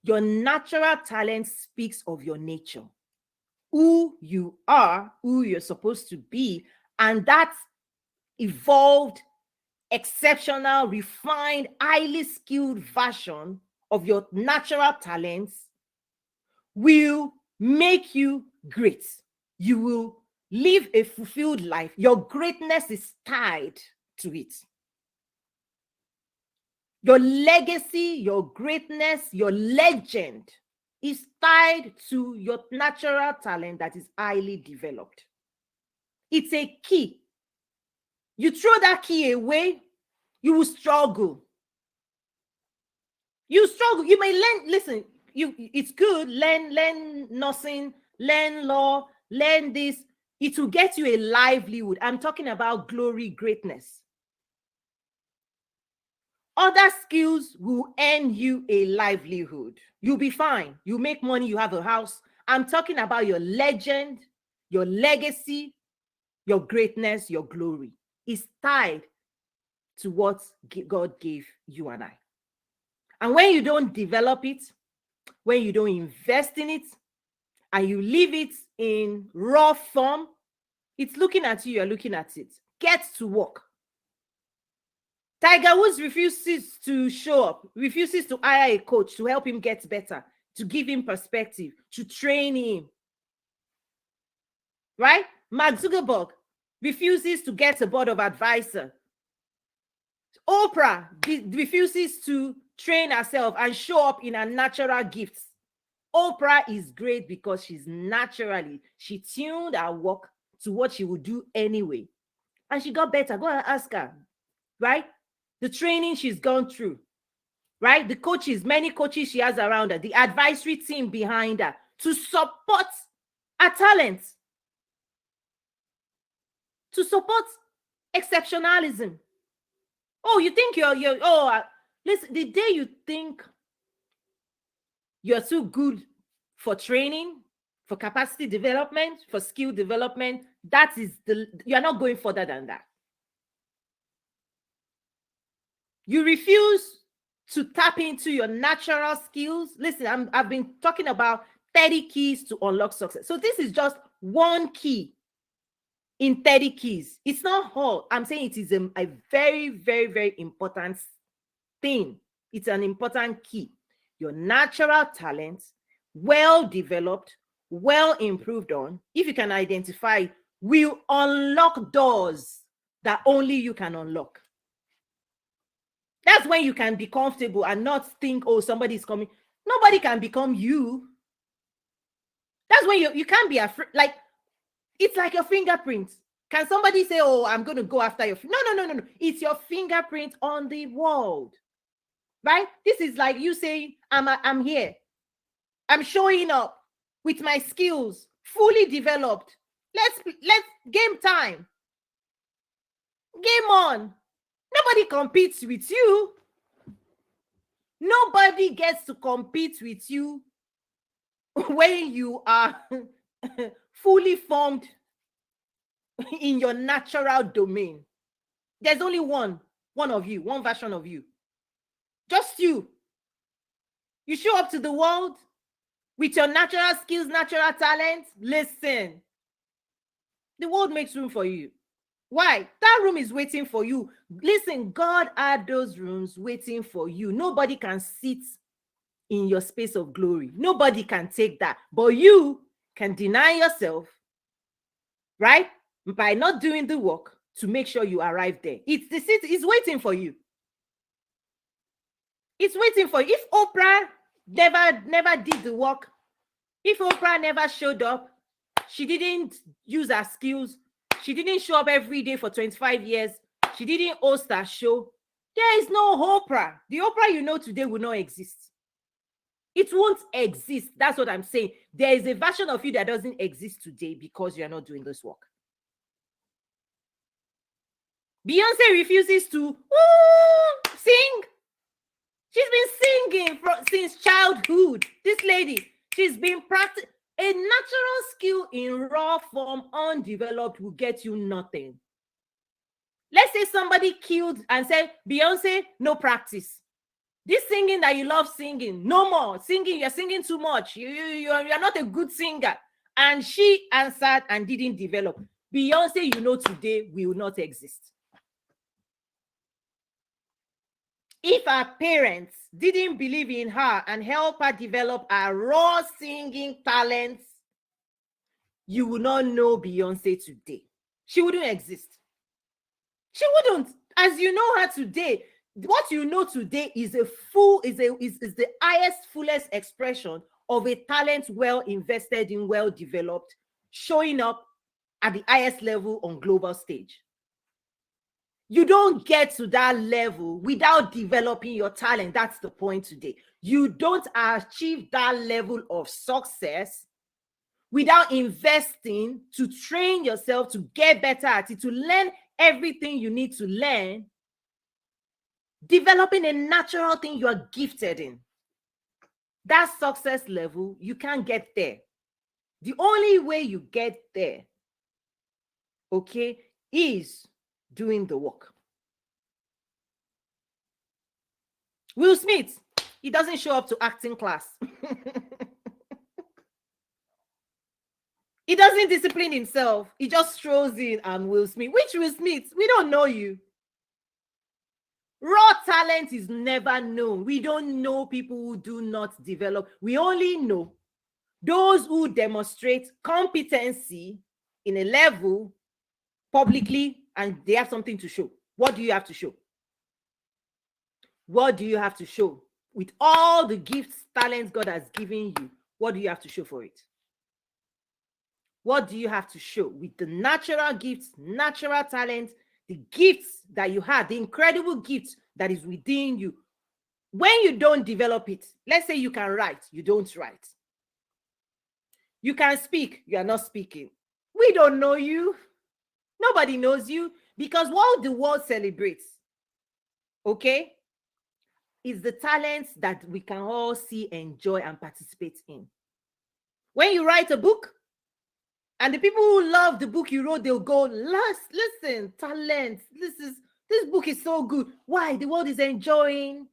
Your natural talent speaks of your nature, who you are, who you're supposed to be, and that evolved, exceptional, refined, highly skilled version of your natural talents will make you great. You will live a fulfilled life. Your greatness is tied to it. Your legacy, your greatness, your legend is tied to your natural talent that is highly developed. It's a key. You throw that key away, you will struggle. You struggle. You may learn, listen, it's good, learn nursing, learn law, learn this. It will get you a livelihood. I'm talking about glory, greatness. Other skills will earn you a livelihood. You'll be fine. You make money, you have a house. I'm talking about your legend, your legacy, your greatness, your glory is tied to what God gave you and I. And when you don't develop it, when you don't invest in it, and you leave it in raw form, it's looking at you, you're looking at it. Get to work. Tiger Woods refuses to show up, refuses to hire a coach to help him get better, to give him perspective, to train him. Right? Mark Zuckerberg refuses to get a board of advisor. Oprah refuses to train herself and show up in her natural gifts. Oprah is great because she tuned her work to what she would do anyway. And she got better. Go and ask her, right? The training she's gone through, right? The coaches, many coaches she has around her, the advisory team behind her to support her talents, to support exceptionalism. Oh, you think listen, the day you think you're too good for training, for capacity development, for skill development, you're not going further than that. You refuse to tap into your natural skills. Listen, I've been talking about 30 keys to unlock success. So this is just one key in 30 keys. It's not all. I'm saying it is a very, very, very important thing. It's an important key. Your natural talents, well developed, well improved on, if you can identify, will unlock doors that only you can unlock. That's when you can be comfortable and not think, oh, somebody's coming. Nobody can become you. That's when you can't be afraid. Like, it's like your fingerprint. Can somebody say, oh, I'm going to go after your... No. It's your fingerprint on the world. Right? This is like you saying, I'm here. I'm showing up with my skills, fully developed. Let's game time. Game on. Nobody competes with you. Nobody gets to compete with you when you are fully formed in your natural domain. There's only one of you, one version of you. Just you. You show up to the world with your natural skills, natural talents. Listen, the world makes room for you. Why? That room is waiting for you. Listen, God had those rooms waiting for you. Nobody can sit in your space of glory. Nobody can take that. But you can deny yourself, right? By not doing the work to make sure you arrive there. It's the seat is waiting for you. It's waiting for you. If Oprah never did the work, if Oprah never showed up, she didn't use her skills, she didn't show up every day for 25 years, she didn't host her show, there is no Oprah. The Oprah you know today will not exist. It won't exist. That's what I'm saying. There is a version of you that doesn't exist today because you're not doing this work. Beyonce refuses to sing. She's been singing since childhood. This lady, she's been practicing. A natural skill in raw form, undeveloped, will get you nothing. Let's say somebody killed and said, Beyonce, no practice. This singing that you love singing, no more singing. You're singing too much. You're not a good singer. And she answered and didn't develop. Beyonce, you know, today will not exist. If her parents didn't believe in her and help her develop her raw singing talents, you will not know Beyonce today. She wouldn't exist. She wouldn't. As you know her today, what you know today is the highest, fullest expression of a talent well invested in, well developed, showing up at the highest level on global stage. You don't get to that level without developing your talent. That's the point today. You don't achieve that level of success without investing to train yourself to get better at it, to learn everything you need to learn, developing a natural thing you are gifted in. That success level, you can't get there. The only way you get there, okay, is doing the work. Will Smith, he doesn't show up to acting class. He doesn't discipline himself. He just strolls in and Will Smith. Which Will Smith? We don't know you. Raw talent is never known. We don't know people who do not develop. We only know those who demonstrate competency in a level publicly and they have something to show. What do you have to show? What do you have to show? With all the gifts, talents God has given you, what do you have to show for it? What do you have to show? With the natural gifts, natural talents, the gifts that you have, the incredible gifts that is within you. When you don't develop it, let's say you can write, you don't write. You can speak, you are not speaking. We don't know you. Nobody knows you, because what the world celebrates, okay, is the talents that we can all see, enjoy, and participate in. When you write a book, and the people who love the book you wrote, they'll go, listen, talent, this book is so good. Why? The world is enjoying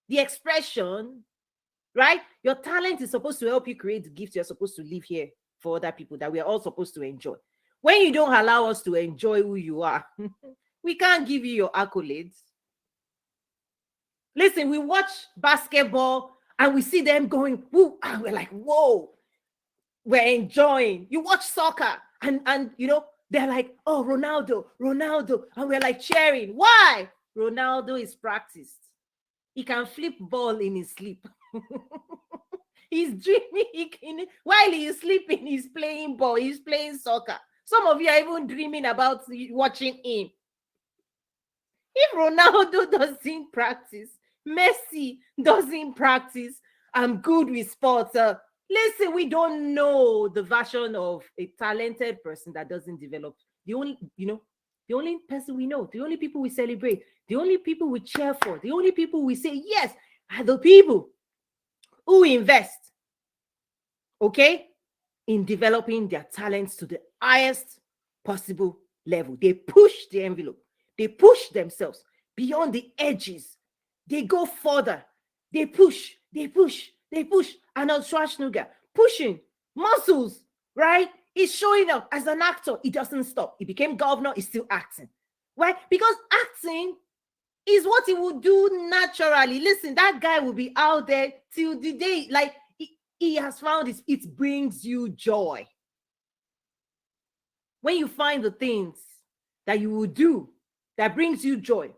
the expression, right? Your talent is supposed to help you create the gifts you're supposed to live here for other people that we are all supposed to enjoy. When you don't allow us to enjoy who you are, we can't give you your accolades. Listen, we watch basketball and we see them going, woo, and we're like, whoa, we're enjoying. You watch soccer and you know, they're like, oh, Ronaldo, and we're like cheering. Why? Ronaldo is practiced. He can flip ball in his sleep. He's dreaming. While he's sleeping, he's playing ball, he's playing soccer. Some of you are even dreaming about watching him. If Ronaldo doesn't practice, Messi doesn't practice, I'm good with sports. Listen, we don't know the version of a talented person that doesn't develop. The only person we know, the only people we celebrate, the only people we cheer for, the only people we say yes are the people who invest, okay, in developing their talents to the highest possible level. They push the envelope. They push themselves beyond the edges. They go further. They push. Arnold Schwarzenegger pushing muscles, right? He's showing up as an actor. He doesn't stop. He became governor. He's still acting, right? Because acting is what he will do naturally. Listen, that guy will be out there till the day, like he has found it. It brings you joy. When you find the things that you will do that brings you joy,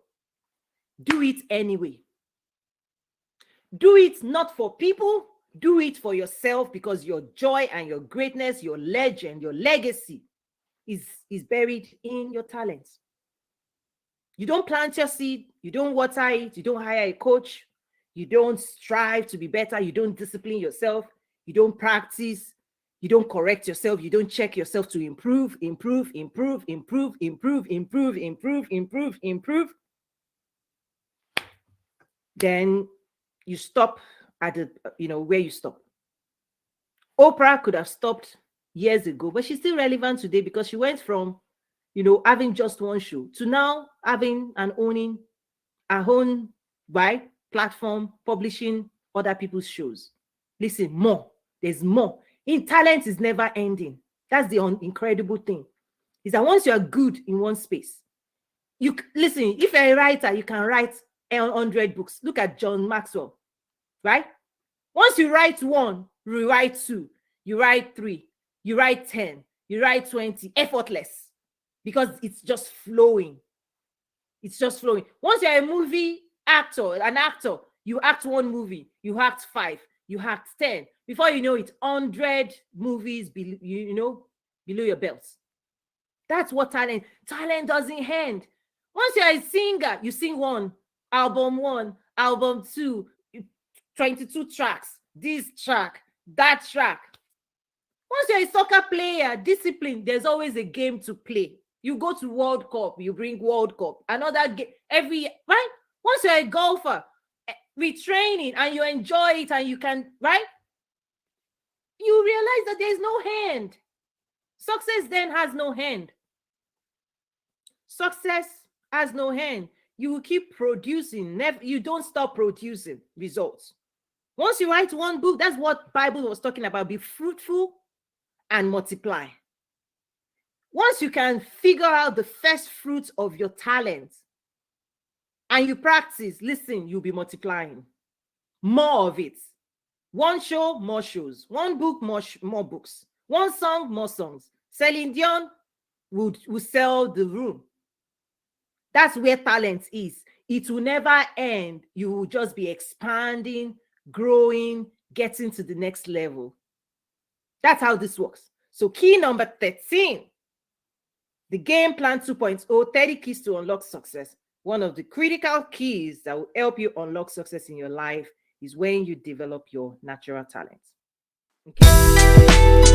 do it anyway. Do it not for people, do it for yourself, because your joy and your greatness, your legend, your legacy is buried in your talents. You don't plant your seed, you don't water it, you don't hire a coach, you don't strive to be better, you don't discipline yourself, you don't practice, you don't correct yourself, you don't check yourself to improve. Then you stop at the, where you stop. Oprah could have stopped years ago, but she's still relevant today because she went from, having just one show to now having and owning her own, right, platform, publishing other people's shows. Listen, more. There's more. In talent is never ending. That's the incredible thing. Is that once you are good in one space, you listen, if you're a writer, you can write 100 books. Look at John Maxwell, right? Once you write one, you write two, you write three, you write 10, you write 20, effortless, because it's just flowing. It's just flowing. Once you're a movie actor, an actor, you act one movie, you act 5, you act 10. Before you know it, 100 movies below your belt. That's what talent doesn't end. Once you're a singer, you sing one, album 2, 22 tracks, this track, that track. Once you're a soccer player, discipline, there's always a game to play. You go to World Cup, you bring World Cup, another game every, right? Once you're a golfer, retraining, and you enjoy it, and you can, right? You realize that there's no end. Success then has no end. Success has no end. You will keep producing. You don't stop producing results. Once you write one book, that's what Bible was talking about. Be fruitful and multiply. Once you can figure out the first fruits of your talent and you practice, listen, you'll be multiplying. More of it. One show, more shows. One book, more books. One song, more songs. Celine Dion will sell the room. That's where talent is. It will never end. You will just be expanding, growing, getting to the next level. That's how this works. So key number 13, the game plan 2.0, 30 keys to unlock success. One of the critical keys that will help you unlock success in your life is when you develop your natural talent. Okay.